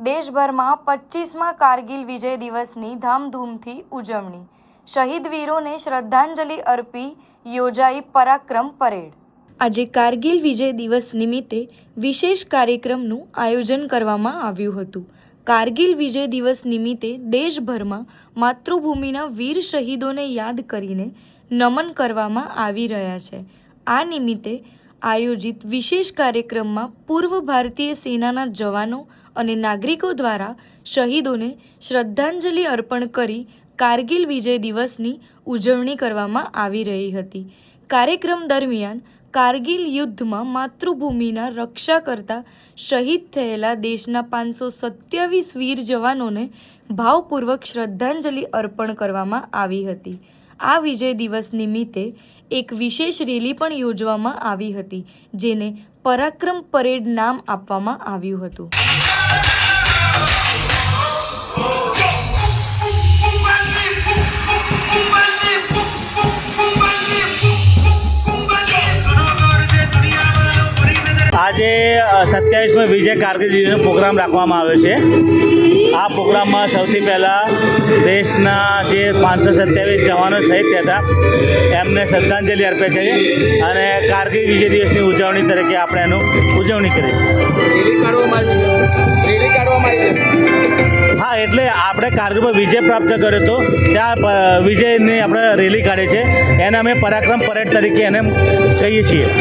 દેશભરમાં 25મા કારગિલ વિજય દિવસની ધામધૂમથી ઉજવણી. શહીદ વીરોને શ્રદ્ધાંજલિ અર્પી યોજાઈ પરાક્રમ પરેડ. આજે કારગિલ વિજય દિવસ નિમિત્તે વિશેષ કાર્યક્રમનું આયોજન કરવામાં આવ્યું હતું. કારગિલ વિજય દિવસ નિમિત્તે દેશભરમાં માતૃભૂમિના વીર શહીદોને યાદ કરીને નમન કરવામાં આવી રહ્યા છે. આ નિમિત્તે આયોજિત વિશેષ કાર્યક્રમમાં પૂર્વ ભારતીય સેનાના જવાનો અને નાગરિકો દ્વારા શહીદોને શ્રદ્ધાંજલિ અર્પણ કરી કારગિલ વિજય દિવસની ઉજવણી કરવામાં આવી રહી હતી. કાર્યક્રમ દરમિયાન કારગિલ યુદ્ધમાં માતૃભૂમિના રક્ષા કરતા શહીદ થયેલા દેશના 527 વીર જવાનોને ભાવપૂર્વક શ્રદ્ધાંજલિ અર્પણ કરવામાં આવી હતી. આ વિજય દિવસ નિમિત્તે એક વિશેષ રેલી પણ યોજવામાં આવી હતી, જેને પરાક્રમ પરેડ નામ આપવામાં આવ્યું હતું. આજે 27મી વિજય કારગિલ દિવસનો પ્રોગ્રામ રાખવામાં આવ્યો છે. આ પ્રોગ્રામમાં સૌથી પહેલાં દેશના જે 527 જવાનો શહીદ થયા હતા એમને શ્રદ્ધાંજલિ અર્પે છે અને કારગિલ વિજય દિવસની ઉજવણી તરીકે આપણે એનું ઉજવણી કરીએ છીએ. હા, એટલે આપણે કારગિલ પર વિજય પ્રાપ્ત કર્યો હતો ત્યાં વિજયની આપણે રેલી કાઢી છે, એને અમે પરાક્રમ પરેડ તરીકે એને કહીએ છીએ.